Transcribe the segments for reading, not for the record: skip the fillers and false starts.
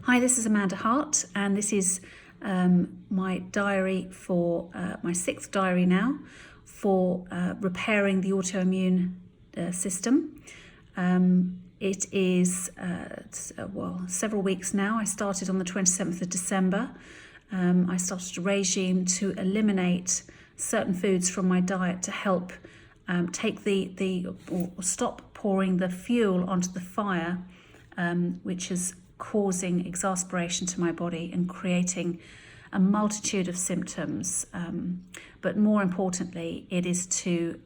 Hi, this is Amanda Hart, and this is my diary for my 6th diary now for repairing the autoimmune system. It is several weeks now. I started on the 27th of December. I started a regime to eliminate certain foods from my diet to help take or stop pouring the fuel onto the fire, which is causing exasperation to my body and creating a multitude of symptoms. But more importantly, it is to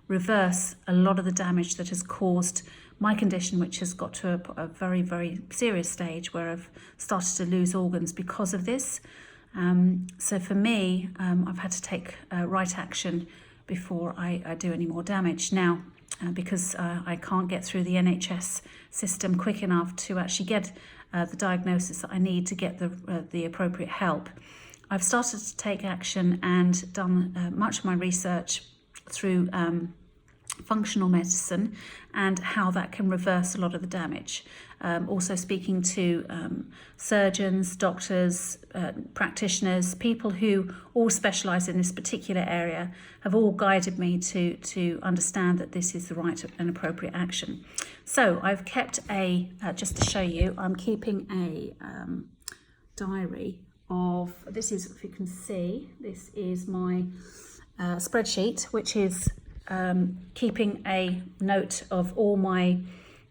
reverse a lot of the damage that has caused my condition, which has got to a very, very serious stage where I've started to lose organs because of this. So for me, I've had to take right action before I do any more damage. Now, because I can't get through the NHS system quick enough to actually get the diagnosis that I need to get the appropriate help, I've started to take action and done much of my research through functional medicine and how that can reverse a lot of the damage. Also speaking to surgeons, doctors, practitioners, people who all specialise in this particular area have all guided me to understand that this is the right and appropriate action. So I've kept just to show you, I'm keeping a diary of, this is, if you can see, this is my spreadsheet, which is keeping a note of all my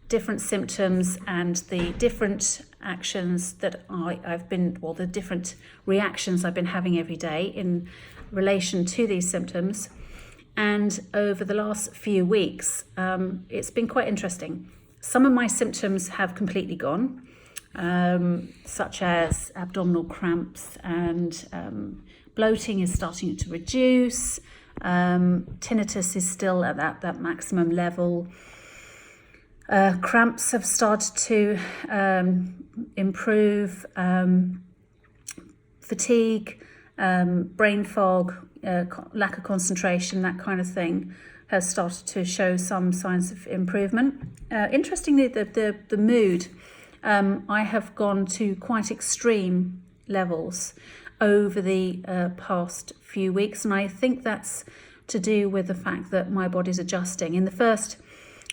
different symptoms and the different actions that the different reactions I've been having every day in relation to these symptoms. And over the last few weeks, it's been quite interesting. Some of my symptoms have completely gone, such as abdominal cramps, and bloating is starting to reduce. Tinnitus is still at that maximum level. Cramps have started to improve. Fatigue, brain fog, lack of concentration, that kind of thing has started to show some signs of improvement. Interestingly, the mood, I have gone to quite extreme levels over the past few weeks, and I think that's to do with the fact that my body's adjusting. In the first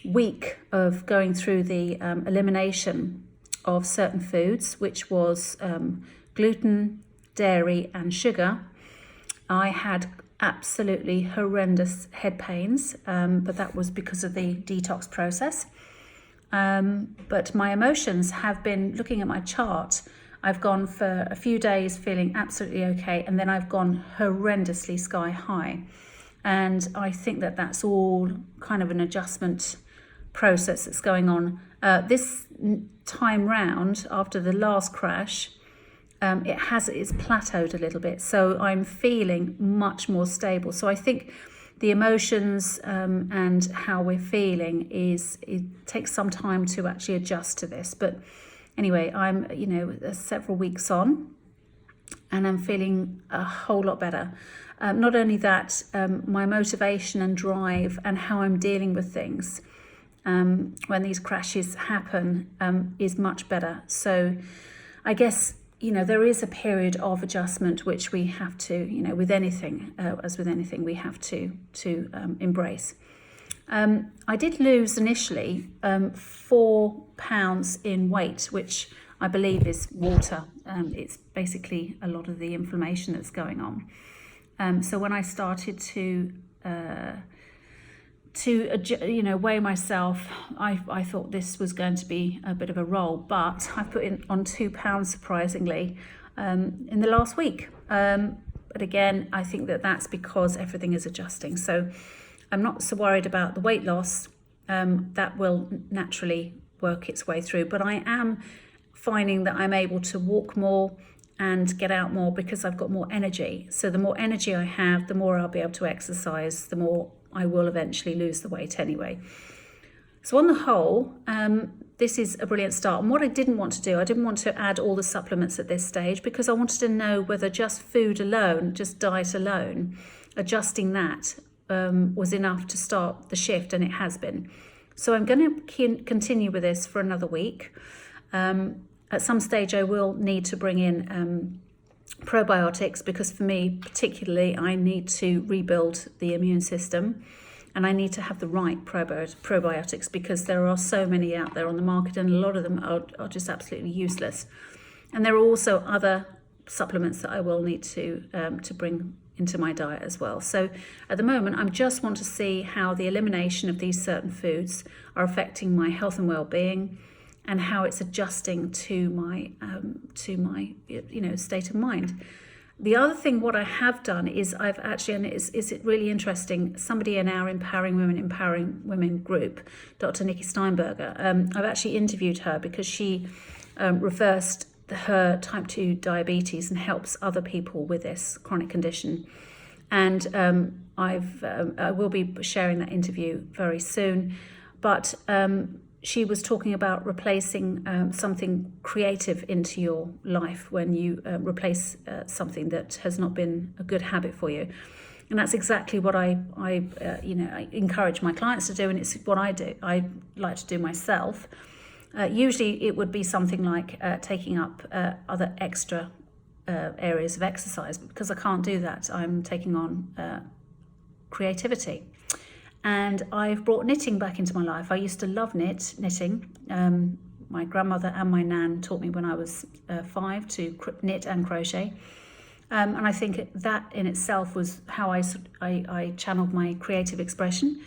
week of going through the elimination of certain foods, which was gluten, dairy and sugar, I had absolutely horrendous head pains, but that was because of the detox process. But my emotions have been, looking at my chart, I've gone for a few days feeling absolutely okay, and then I've gone horrendously sky high. And I think that that's all kind of an adjustment process that's going on. This time round, after the last crash, it's plateaued a little bit. So I'm feeling much more stable. So I think the emotions and how we're feeling it takes some time to actually adjust to this. But anyway, I'm several weeks on, and I'm feeling a whole lot better. Not only that, my motivation and drive and how I'm dealing with things when these crashes happen is much better. So I guess, there is a period of adjustment which we have to, with anything, as with anything, we have to embrace. I did lose initially 4 pounds in weight, which I believe is water. It's basically a lot of the inflammation that's going on. So when I started to weigh myself, I thought this was going to be a bit of a roll, but I put on 2 pounds surprisingly in the last week. But again, I think that that's because everything is adjusting. So I'm not so worried about the weight loss. That will naturally work its way through. But I am finding that I'm able to walk more and get out more because I've got more energy. So the more energy I have, the more I'll be able to exercise, the more I will eventually lose the weight anyway. So on the whole, this is a brilliant start. And what I didn't want to do, I didn't want to add all the supplements at this stage because I wanted to know whether just food alone, just diet alone, adjusting that was enough to start the shift, and it has been. So I'm going to continue with this for another week. At some stage I will need to bring in probiotics, because for me particularly, I need to rebuild the immune system, and I need to have the right probiotics, because there are so many out there on the market, and a lot of them are just absolutely useless. And there are also other supplements that I will need to bring into my diet as well. So at the moment, I just want to see how the elimination of these certain foods are affecting my health and well-being, and how it's adjusting to my state of mind. The other thing, what I have done is I've actually, and is it really interesting, somebody in our Empowering Women group, Dr. Nikki Steinberger, I've actually interviewed her because she reversed her type 2 diabetes and helps other people with this chronic condition. And I will be sharing that interview very soon. But she was talking about replacing something creative into your life when you replace something that has not been a good habit for you. And that's exactly what I encourage my clients to do, and it's what I do. I like to do myself. Usually it would be something like taking up other extra areas of exercise, but because I can't do that, I'm taking on creativity. And I've brought knitting back into my life. I used to love knitting. My grandmother and my nan taught me when I was 5 to knit and crochet. And I think that in itself was how I channeled my creative expression.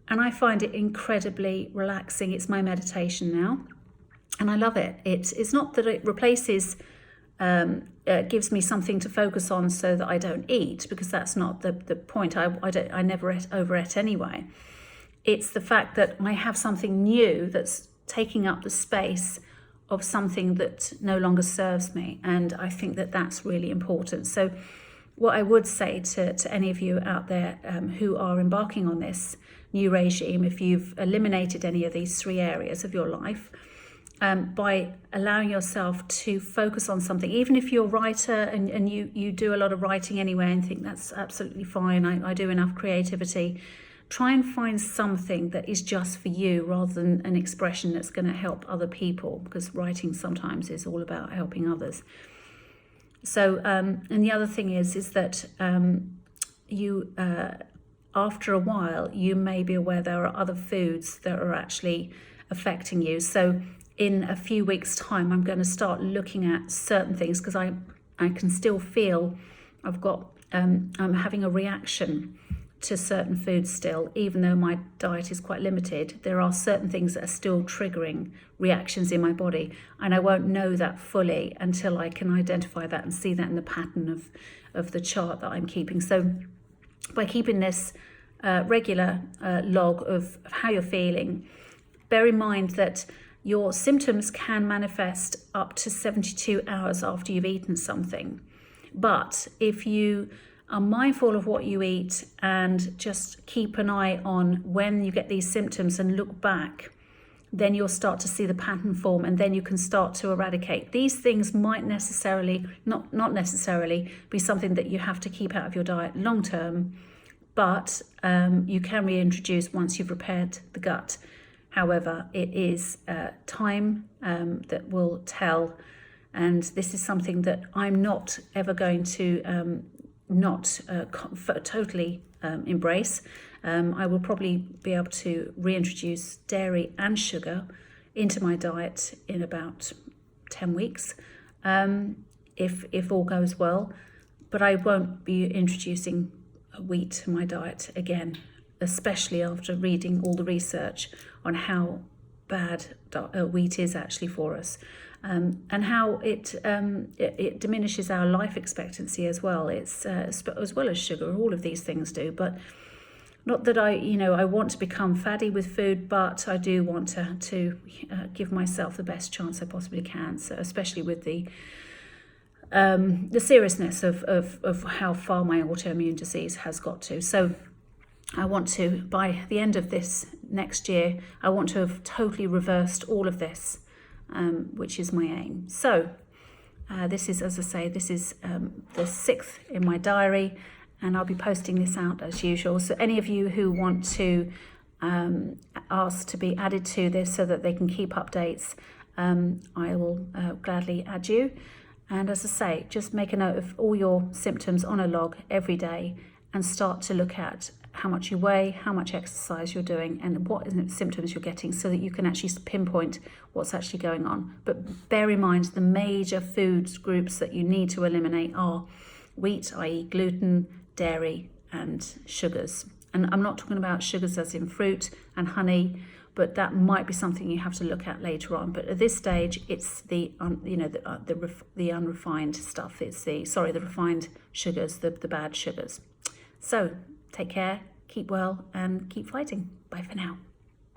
And I find it incredibly relaxing. It's my meditation now, and I love it. It's not that it replaces, gives me something to focus on so that I don't eat, because that's not the point. I never overeat anyway. It's the fact that I have something new that's taking up the space of something that no longer serves me, and I think that that's really important. So what I would say to any of you out there who are embarking on this new regime, if you've eliminated any of these 3 areas of your life, by allowing yourself to focus on something, even if you're a writer and you do a lot of writing anyway and think that's absolutely fine, I do enough creativity, try and find something that is just for you rather than an expression that's going to help other people, because writing sometimes is all about helping others. So, and the other thing is that you, after a while, you may be aware there are other foods that are actually affecting you. So in a few weeks' time, I'm going to start looking at certain things, because I can still feel I'm having a reaction to certain foods still, even though my diet is quite limited. There are certain things that are still triggering reactions in my body, and I won't know that fully until I can identify that and see that in the pattern of the chart that I'm keeping. So by keeping this regular log of how you're feeling, bear in mind that your symptoms can manifest up to 72 hours after you've eaten something. But if you are mindful of what you eat and just keep an eye on when you get these symptoms and look back, then you'll start to see the pattern form, and then you can start to eradicate. These things might not necessarily be something that you have to keep out of your diet long term, but you can reintroduce once you've repaired the gut. However, it is time that will tell, and this is something that I'm not ever going to totally embrace. I will probably be able to reintroduce dairy and sugar into my diet in about 10 weeks, if all goes well. But I won't be introducing wheat to my diet again, especially after reading all the research on how bad wheat is actually for us. And how it diminishes our life expectancy as well. It's as well as sugar, all of these things do. But not that I want to become faddy with food, but I do want to give myself the best chance I possibly can. So especially with the seriousness of how far my autoimmune disease has got to. So I want to, by the end of this next year, I want to have totally reversed all of this. Which is my aim. So this is, as I say, this is the 6th in my diary, and I'll be posting this out as usual. So any of you who want to ask to be added to this so that they can keep updates, I will gladly add you. And as I say, just make a note of all your symptoms on a log every day and start to look at how much you weigh, how much exercise you're doing, and what symptoms you're getting, so that you can actually pinpoint what's actually going on. But bear in mind, the major foods groups that you need to eliminate are wheat, i.e. gluten, dairy, and sugars. And I'm not talking about sugars as in fruit and honey, but that might be something you have to look at later on. But at this stage, it's the unrefined stuff. It's the refined sugars, the bad sugars. So take care, keep well, and keep fighting. Bye for now.